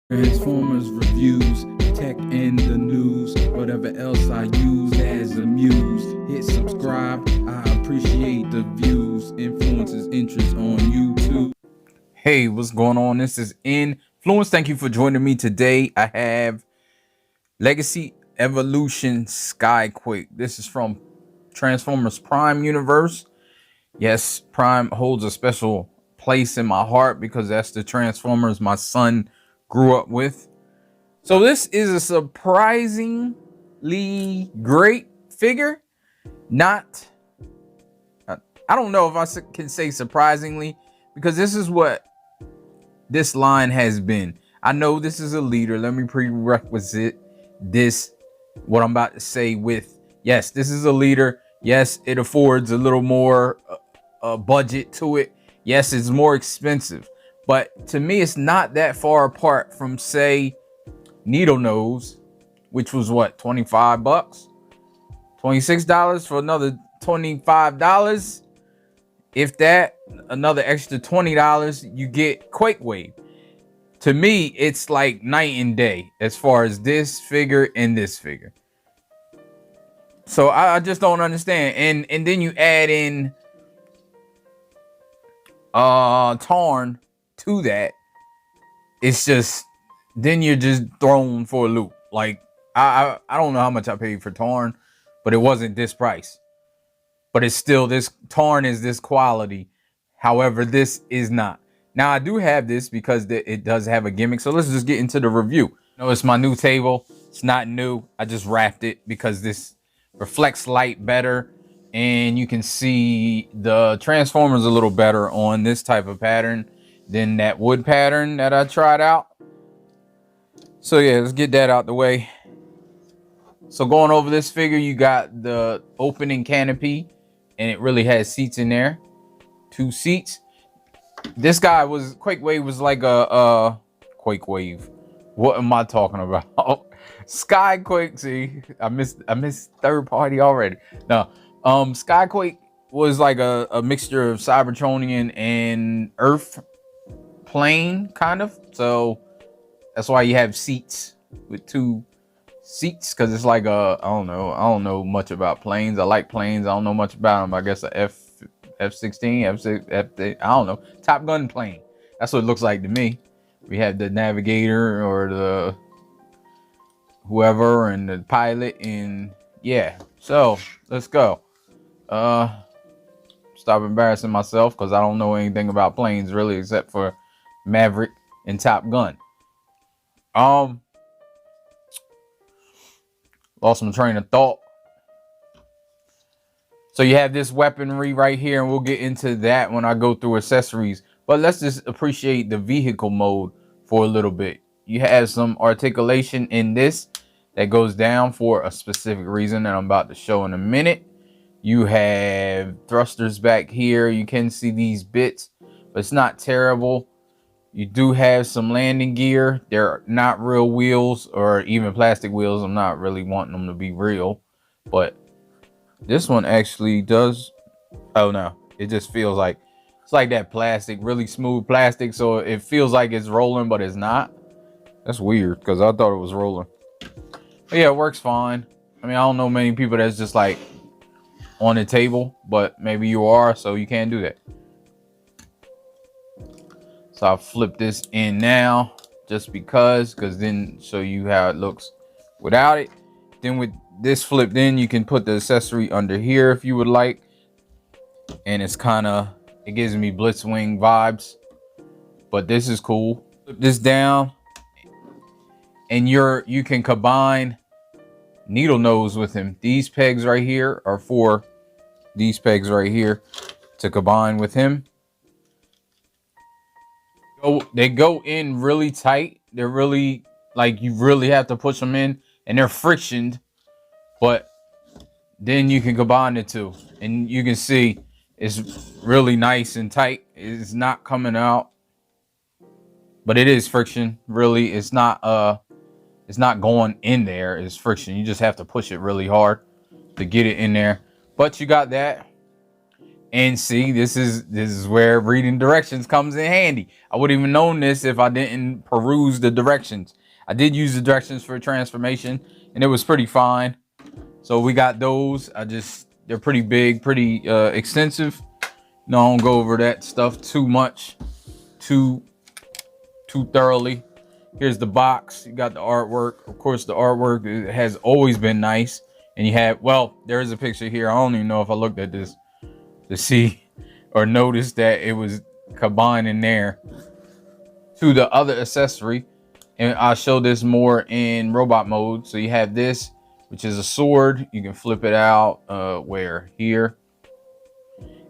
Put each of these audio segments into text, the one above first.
Transformers reviews, tech and the news, whatever else I use as a muse. Hit subscribe, I appreciate the views, influences, interest on YouTube. Hey, what's going on? This is Influence. Thank you for joining me today. I have Legacy Evolution Skyquake. This is from Transformers Prime Universe. Yes, Prime holds a special place in my heart because that's the Transformers my son grew up with. So this is a surprisingly great figure. Not, I don't know if I can say surprisingly, because this is what this line has been. I know this is a leader. Let me prerequisite this, what I'm about to say with, yes, this is a leader. Yes, it affords a little more budget to it. Yes, it's more expensive. But to me, it's not that far apart from, say, Needle Nose, which was what, 25 bucks? $26 for another $25. If that, another extra $20, you get Quake Wave. To me, it's like night and day as far as this figure and this figure. So I just don't understand. And then you add in Tarn to that. It's just, then you're just thrown for a loop. Like I don't know how much I paid for Tarn, but it wasn't this price. But it's still, this Tarn is this quality. However, this is not. Now I do have this because it does have a gimmick. So let's just get into the review. No, it's my new table. It's not new. I just wrapped it because this reflects light better. And you can see the Transformers a little better on this type of pattern than that wood pattern that I tried out. So yeah, let's get that out the way. So going over this figure, you got the opening canopy, and it really has seats in there. 2 seats. This guy was, Quake Wave was like a Quake Wave. What am I talking about? Skyquake. See, I missed third party already. No, Skyquake was like a mixture of Cybertronian and Earth plane, kind of. So that's why you have seats with 2 seats, because it's like I don't know much about planes. I like planes. I don't know much about them. I guess a F-16, F6, I don't know. Top Gun plane. That's what it looks like to me. We have the navigator or the whoever and the pilot, and yeah. So let's go. Stop embarrassing myself because I don't know anything about planes really, except for Maverick and Top Gun. Lost my train of thought. So you have this weaponry right here, and we'll get into that when I go through accessories. But let's just appreciate the vehicle mode for a little bit. You have some articulation in this that goes down for a specific reason that I'm about to show in a minute. You have thrusters back here. You can see these bits, but it's not terrible. You do have some landing gear. They're not real wheels or even plastic wheels. I'm not really wanting them to be real, but this one actually does. Oh no, it just feels like it's like that plastic, really smooth plastic. So it feels like it's rolling, but it's not. That's weird because I thought it was rolling. But yeah, it works fine. I mean, I don't know many people that's just like on the table, but maybe you are, so you can't do that. So I'll flip this in now just because then show you how it looks without it. Then with this flipped in, you can put the accessory under here if you would like. And it's it gives me Blitzwing vibes, but this is cool. Flip this down and you can combine Needle Nose with him. These pegs right here are for these pegs right here to combine with him. They go in really tight. They're really, like, you really have to push them in, and they're frictioned, but then you can combine the two, and you can see it's really nice and tight. It's not coming out, but it is friction. Really, it's not going in there. It's friction. You just have to push it really hard to get it in there. But you got that. And see, this is where reading directions comes in handy. I wouldn't even known this if I didn't peruse the directions. I did use the directions for transformation, and it was pretty fine. So we got those. They're pretty big, pretty extensive. No, I don't go over that stuff too much, too thoroughly. Here's the box. You got the artwork. Of course, the artwork has always been nice. And you have, well, there is a picture here. I don't even know if I looked at this to see or notice that it was combined in there to the other accessory. And I'll show this more in robot mode. So you have this, which is a sword. You can flip it out where here.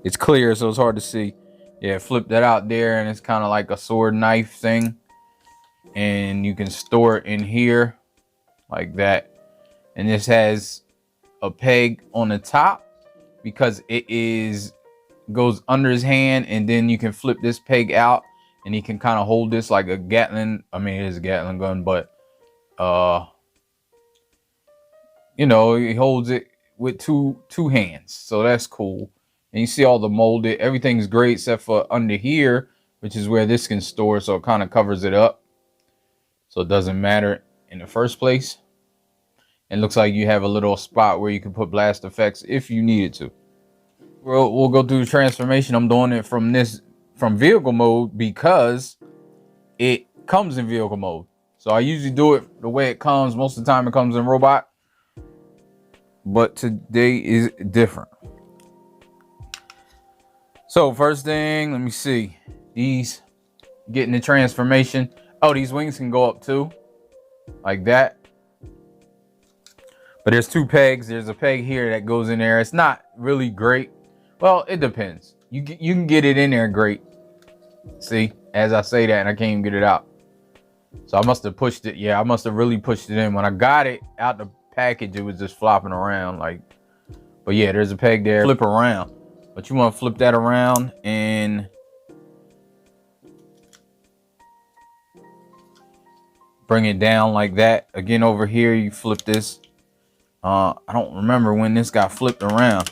It's clear, so it's hard to see. Yeah, flip that out there, and it's kind of like a sword knife thing. And you can store it in here like that. And this has a peg on the top because it goes under his hand, and then you can flip this peg out and he can kind of hold this like a Gatling. I mean, it is a Gatling gun, but you know, he holds it with two hands, so that's cool. And you see all the molded, everything's great except for under here, which is where this can store, so it kind of covers it up, so it doesn't matter in the first place. And looks like you have a little spot where you can put blast effects if you needed to. We'll go through the transformation. I'm doing it from vehicle mode because it comes in vehicle mode. So I usually do it the way it comes. Most of the time it comes in robot, but today is different. So first thing, let me see. These getting the transformation. Oh, these wings can go up too, like that. But there's two pegs. There's a peg here that goes in there. It's not really great. Well, it depends. You can get it in there great. See, as I say that, and I can't even get it out. So I must have pushed it. Yeah, I must have really pushed it in. When I got it out the package, it was just flopping around like. But yeah, there's a peg there. Flip around. But you want to flip that around and bring it down like that. Again, over here, you flip this. I don't remember when this got flipped around.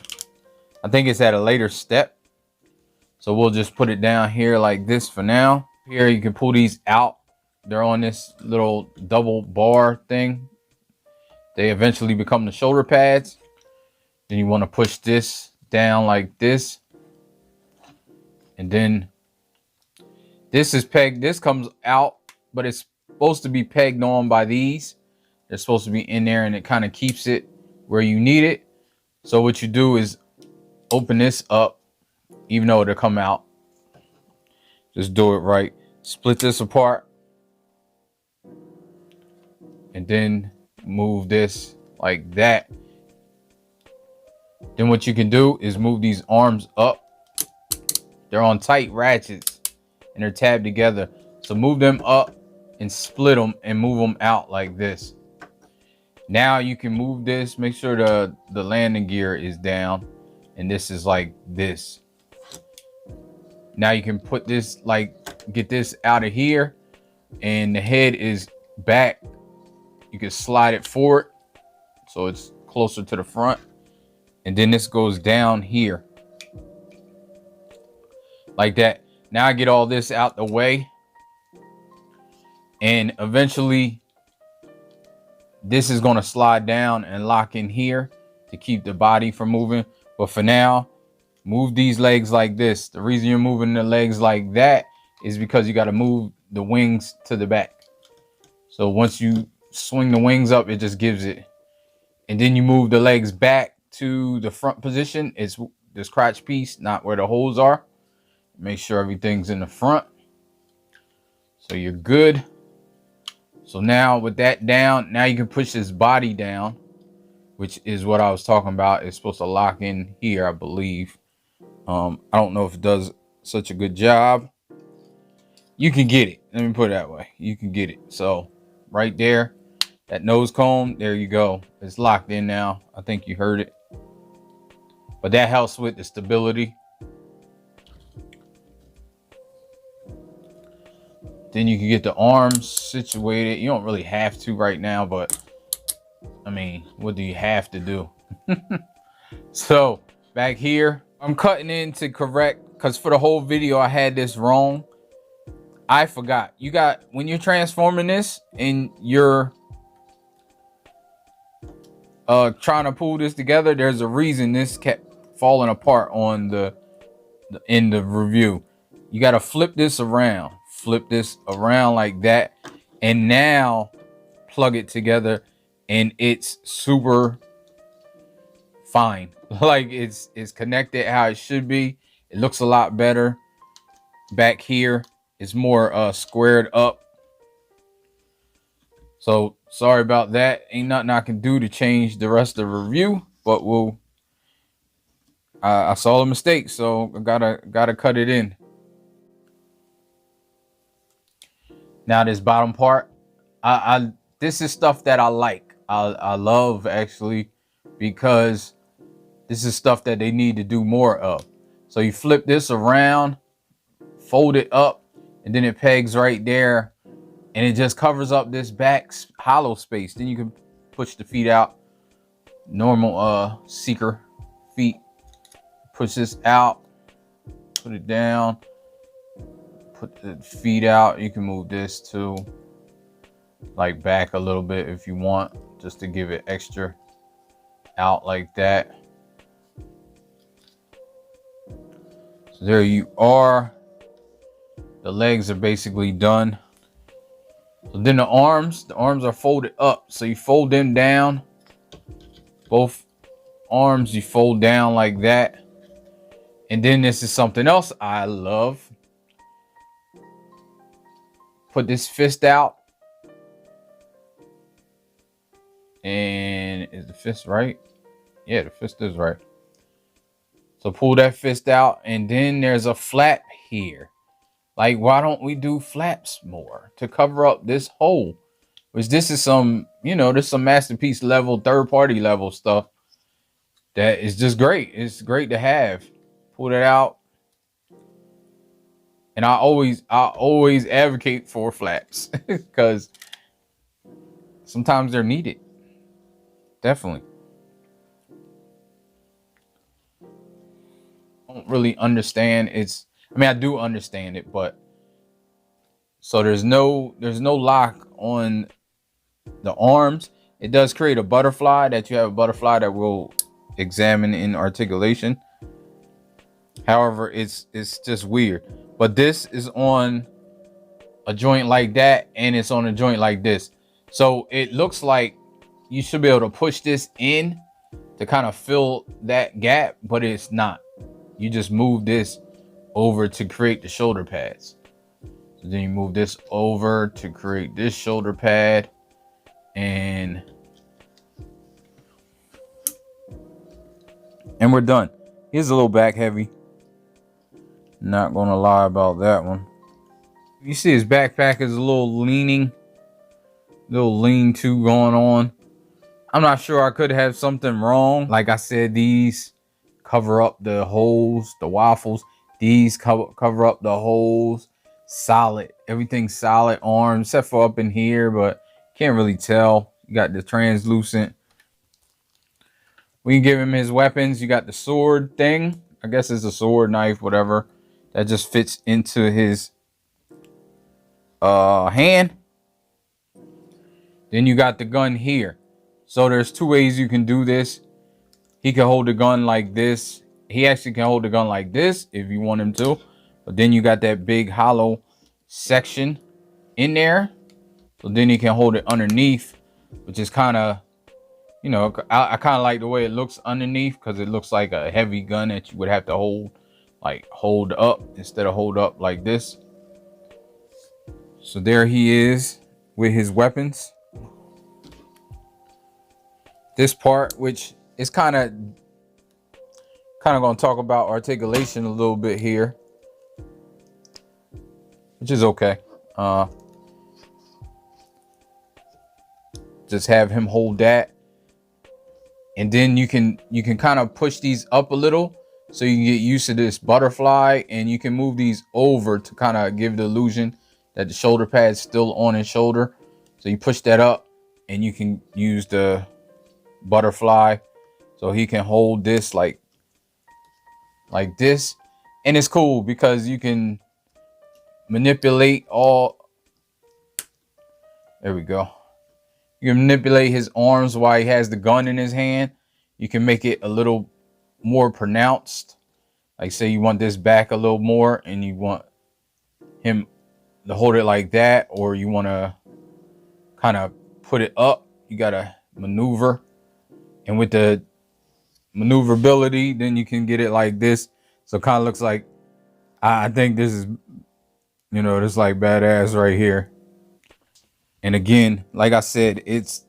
I think it's at a later step. So we'll just put it down here like this for now. Here you can pull these out. They're on this little double bar thing. They eventually become the shoulder pads. Then you want to push this down like this. And then this is pegged. This comes out, but it's supposed to be pegged on by these. They're supposed to be in there, and it kind of keeps it where you need it. So what you do is open this up, even though it'll come out. Just do it right. Split this apart. And then move this like that. Then what you can do is move these arms up. They're on tight ratchets and they're tabbed together. So move them up and split them and move them out like this. Now you can move this, make sure the landing gear is down, and this is like this. Now you can put this, like, get this out of here, and the head is back. You can slide it forward so it's closer to the front, and then this goes down here like that. Now I get all this out the way, and eventually this is going to slide down and lock in here to keep the body from moving. But for now, move these legs like this. The reason you're moving the legs like that is because you got to move the wings to the back. So once you swing the wings up, it just gives it. And then you move the legs back to the front position. It's this crotch piece, not where the holes are. Make sure everything's in the front. So you're good. So now with that down, now you can push this body down, which is what I was talking about. It's supposed to lock in here, I believe. I don't know if it does such a good job. You can get it. Let me put it that way. You can get it. So right there, that nose cone, there you go. It's locked in now. I think you heard it. But that helps with the stability. Then you can get the arms situated. You don't really have to right now, but I mean, what do you have to do? So back here. I'm cutting in to correct, because for the whole video I had this wrong. I forgot. You got, when you're transforming this and you're trying to pull this together, there's a reason this kept falling apart on in the review. You got to flip this around like that, and now plug it together, and it's super fine. Like it's connected how it should be. It looks a lot better. Back here is more squared up. So sorry about that. Ain't nothing I can do to change the rest of the review, but I saw a mistake, so I gotta cut it in. Now this bottom part, this is stuff that I like. I love, actually, because this is stuff that they need to do more of. So you flip this around, fold it up, and then it pegs right there, and it just covers up this back hollow space. Then you can push the feet out, normal seeker feet. Push this out, put it down, put the feet out. You can move this too, like back a little bit if you want, just to give it extra out like that. So there you are. The legs are basically done. So then the arms are folded up. So you fold them down. Both arms you fold down like that. And then this is something else I love. Put this fist out. And is the fist right? Yeah, the fist is right. So pull that fist out, and then there's a flap here. Like, why don't we do flaps more to cover up this hole? Which this is some, this is some masterpiece level, third party level stuff that is just great. It's great to have. Pull it out. And I always advocate for flaps because sometimes they're needed. Definitely. I don't really understand. I do understand it, but so there's no lock on the arms. It does create a butterfly that we'll examine in articulation. However, it's just weird. But this is on a joint like that, and it's on a joint like this. So it looks like you should be able to push this in to kind of fill that gap, but it's not. You just move this over to create the shoulder pads. So then you move this over to create this shoulder pad, and we're done. Here's a little back heavy. Not gonna lie about that one. You see his backpack is a little lean-to going on. I'm not sure. I could have something wrong. Like I said, these cover up the holes, the waffles. These cover up the holes. Solid. Everything's solid. Arms, except for up in here, but can't really tell. You got the translucent. We can give him his weapons. You got the sword thing. I guess it's a sword, knife, whatever. That just fits into his hand. Then you got the gun here. So there's two ways you can do this. He can hold the gun like this. He actually can hold the gun like this if you want him to. But then you got that big hollow section in there. So then he can hold it underneath, which is kind of, I kind of like the way it looks underneath, because it looks like a heavy gun that you would have to hold up instead of hold up like this. So there he is with his weapons. This part, which is kind of going to talk about articulation a little bit here, which is okay. Just have him hold that, and then you can kind of push these up a little so you can get used to this butterfly, and you can move these over to kind of give the illusion that the shoulder pad's still on his shoulder. So you push that up, and you can use the butterfly so he can hold this like like this. And it's cool because you can manipulate all, there we go. You can manipulate his arms while he has the gun in his hand. You can make it a little more pronounced. Like say you want this back a little more and you want him to hold it like that, or you want to kind of put it up, you got to maneuver. And with the maneuverability, then you can get it like this. So it kind of looks like, I think this is, you know, this like badass right here. And again, like I said, it's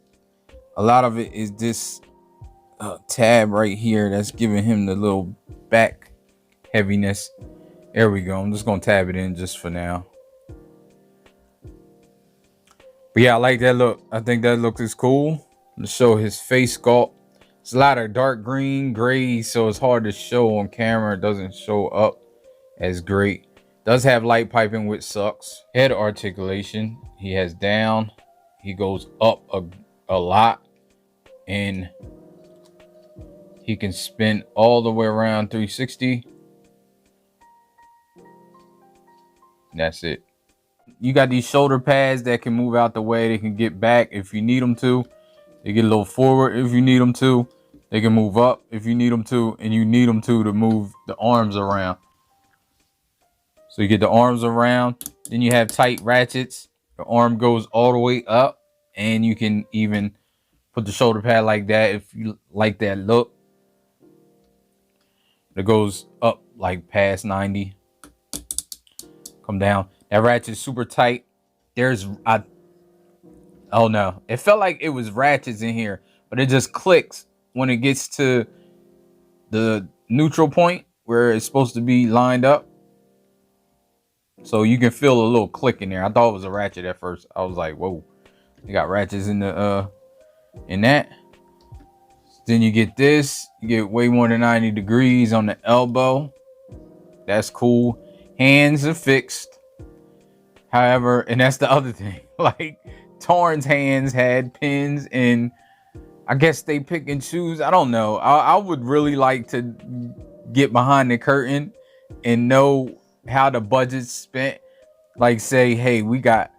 a lot of it is this tab right here that's giving him the little back heaviness. There we go. I'm just gonna tab it in just for now. But yeah, I like that look. I think that look is cool. To show his face sculpt. It's a lot of dark green, gray, so it's hard to show on camera. It doesn't show up as great. Does have light piping, which sucks. Head articulation. He has down. He goes up a lot. And he can spin all the way around 360. That's it. You got these shoulder pads that can move out the way. They can get back if you need them to. They get a little forward if you need them to. They can move up if you need them to. And you need them to move the arms around. So you get the arms around. Then you have tight ratchets. The arm goes all the way up. And you can even put the shoulder pad like that if you like that look. It goes up like past 90. Come down. That ratchet is super tight. Oh no. It felt like it was ratchets in here, but it just clicks when it gets to the neutral point where it's supposed to be lined up. So you can feel a little click in there. I thought it was a ratchet at first. I was like, whoa. You got ratchets in the in that. Then you get this. You get way more than 90 degrees on the elbow. That's cool. Hands are fixed. However, and that's the other thing. Like Torn's hands had pins, and I guess they pick and choose. I don't know. I would really like to get behind the curtain and know how the budget's spent. Like say, hey, we got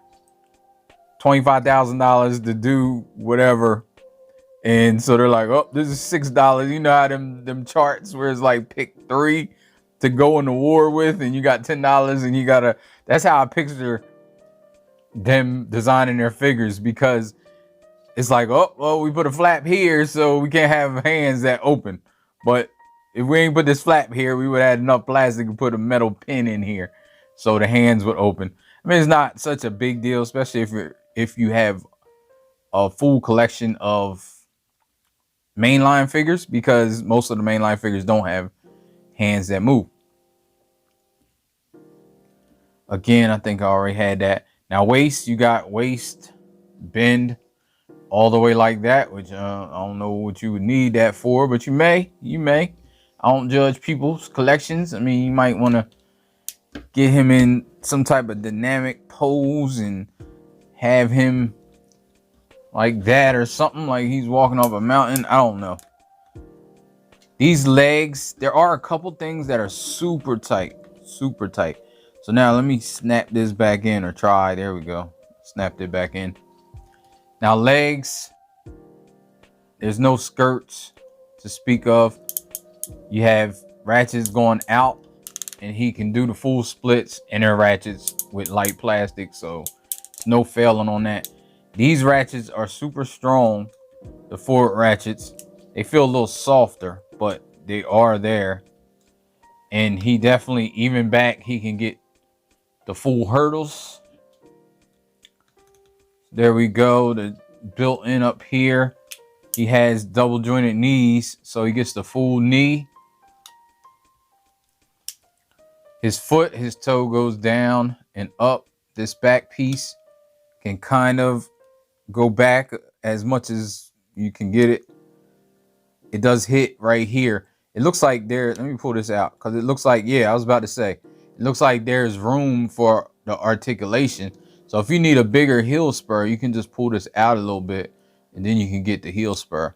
$25,000 to do whatever. And so they're like, oh, this is $6. You know how them charts where it's like pick 3 to go into war with, and you got $10 and you gotta, that's how I picture them designing their figures, because it's like, oh, well, we put a flap here so we can't have hands that open. But if we ain't put this flap here, we would add enough plastic to put a metal pin in here so the hands would open. I mean, it's not such a big deal, especially if you have a full collection of mainline figures, because most of the mainline figures don't have hands that move. Again, I think I already had that. Now waist, you got waist bend all the way like that, which I don't know what you would need that for, but you may. I don't judge people's collections. I mean, you might want to get him in some type of dynamic pose and have him like that or something, like he's walking off a mountain. I don't know. These legs, there are a couple things that are super tight. So now let me snap this back in, or try. There we go. Snapped it back in. Now legs, there's no skirts to speak of. You have ratchets going out, and he can do the full splits, and they're ratchets with light plastic, so no failing on that. These ratchets are super strong. The forward ratchets, they feel a little softer, but they are there. And he definitely, even back, he can get the full hurdles. There we go. The built in up here, he has double jointed knees, so he gets the full knee. His foot, his toe goes down and up. This back piece can kind of go back as much as you can get it. It does hit right here. It looks like there, let me pull this out, because it looks like, yeah, I was about to say, it looks like there's room for the articulation. So if you need a bigger heel spur, you can just pull this out a little bit, and then you can get the heel spur.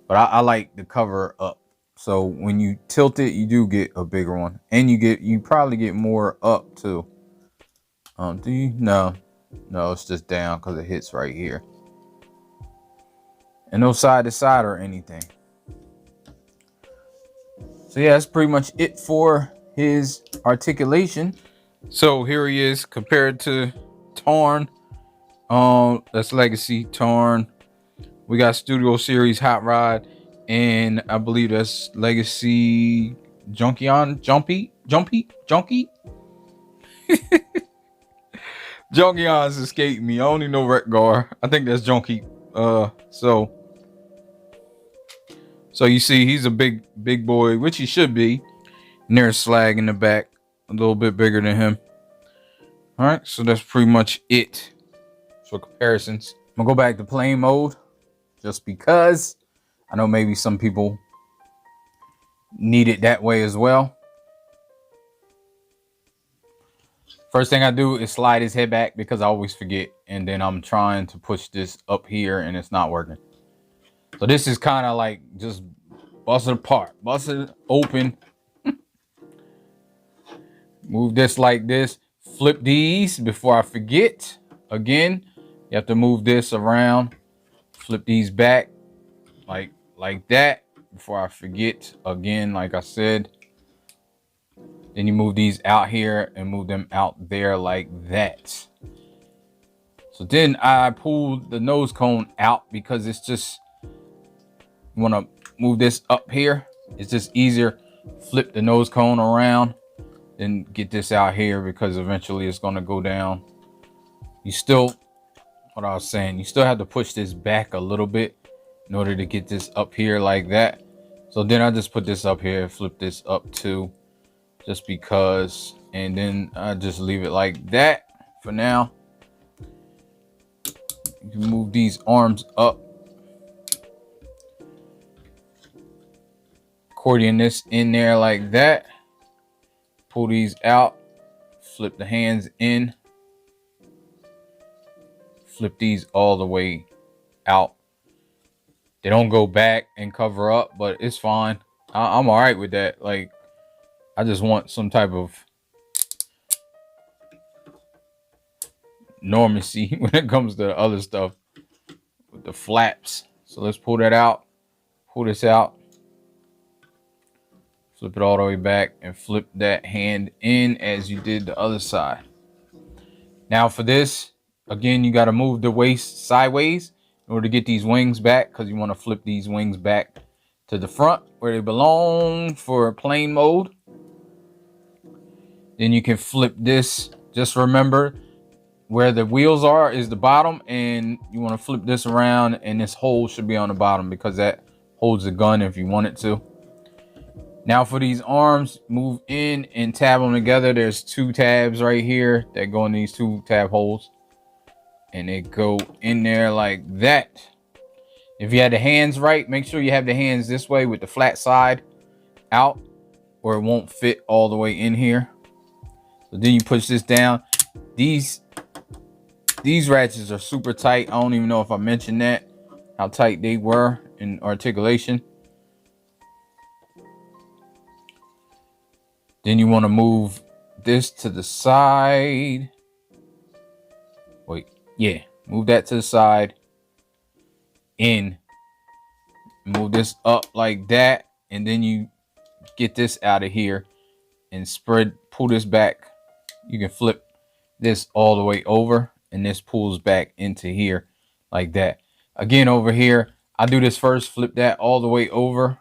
But I like the cover up So when you tilt it, you do get a bigger one, and you probably get more up too. Do you? No, it's just down because it hits right here, and no side to side or anything. So yeah, that's pretty much it for his articulation. So here he is compared to Tarn. That's Legacy Tarn. We got Studio Series Hot Rod, and I believe that's Legacy Jumpy. Junkion's escaped me. I only know Rekgar. I think that's Junkie. So you see, he's a big boy, which he should be. And there's Slag in the back, a little bit bigger than him. All right, so that's pretty much it for comparisons. I'm gonna go back to plane mode, just because I know maybe some people need it that way as well. First thing I do is slide his head back because I always forget, and then I'm trying to push this up here and it's not working. So this is kind of like just bust it apart, bust it open. Move this like this. Flip these before I forget. Again, you have to move this around. Flip these back like that before I forget. Again, like I said. Then you move these out here and move them out there like that. So then I pull the nose cone out because it's just, you want to move this up here. It's just easier. Flip the nose cone around. Then get this out here because eventually it's going to go down. You still, what I was saying, you still have to push this back a little bit in order to get this up here like that. So then I just put this up here, flip this up too, just because, and then I just leave it like that for now. You can move these arms up. Accordion this in there like that. Pull these out, flip the hands in, flip these all the way out. They don't go back and cover up, but it's fine. I'm all right with that. Like, I just want some type of normacy when it comes to the other stuff with the flaps. So let's pull that out, pull this out. Flip it all the way back and flip that hand in as you did the other side. Now for this, again, you got to move the waist sideways in order to get these wings back, because you want to flip these wings back to the front where they belong for plane mode. Then you can flip this. Just remember where the wheels are is the bottom, and you want to flip this around, and this hole should be on the bottom because that holds the gun if you want it to. Now for these arms, move in and tab them together. There's two tabs right here that go in these two tab holes, and they go in there like that. If you had the hands right, make sure you have the hands this way with the flat side out, or it won't fit all the way in here. So then you push this down. These ratchets are super tight. I don't even know if I mentioned that, how tight they were in articulation. Then you want to move this to the side. Wait, yeah, move that to the side. In. Move this up like that. And then you get this out of here and pull this back. You can flip this all the way over, and this pulls back into here like that. Again, over here, I do this first, flip that all the way over.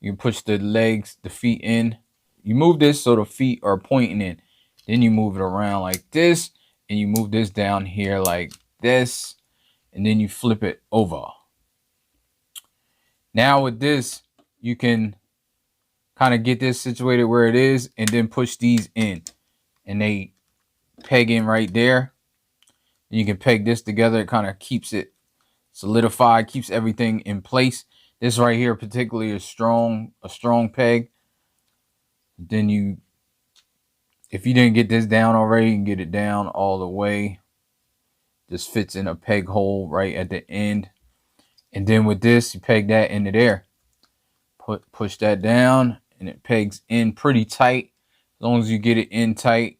You push the legs, the feet in. You move this so the feet are pointing in. Then you move it around like this, and you move this down here like this, and then you flip it over. Now with this, you can kind of get this situated where it is, and then push these in, and they peg in right there. And you can peg this together. It kind of keeps it solidified, keeps everything in place. This right here particularly is a strong peg. Then if you didn't get this down already, you can get it down all the way. Just fits in a peg hole right at the end. And then with this, you peg that into there. push that down, and it pegs in pretty tight. As long as you get it in tight.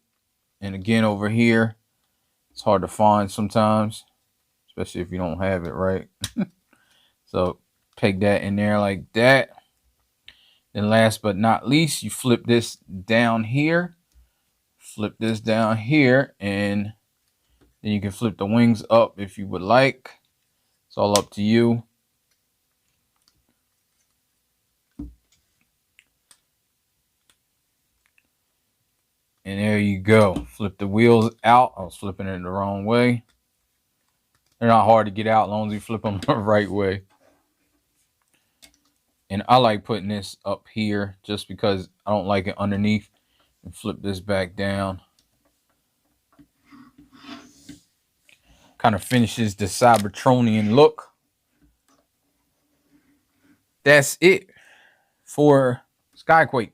And again, over here, it's hard to find sometimes, especially if you don't have it right. So peg that in there like that. Then last but not least, you flip this down here. Flip this down here, and then you can flip the wings up if you would like. It's all up to you. And there you go. Flip the wheels out. I was flipping it the wrong way. They're not hard to get out as long as you flip them the right way. And I like putting this up here just because I don't like it underneath. And flip this back down. Kind of finishes the Cybertronian look. That's it for Skyquake.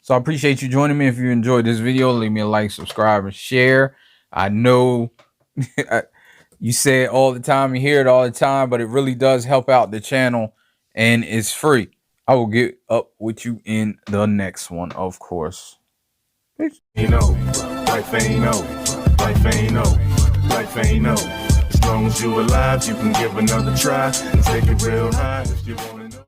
So I appreciate you joining me. If you enjoyed this video, leave me a like, subscribe, and share. I know you say it all the time, you hear it all the time, but it really does help out the channel, and it's free. I will get up with you in the next one, of course. Peace. You know, life ain't no, life ain't no, life ain't no. As long as you alive, you can give another try and take it real high if you want.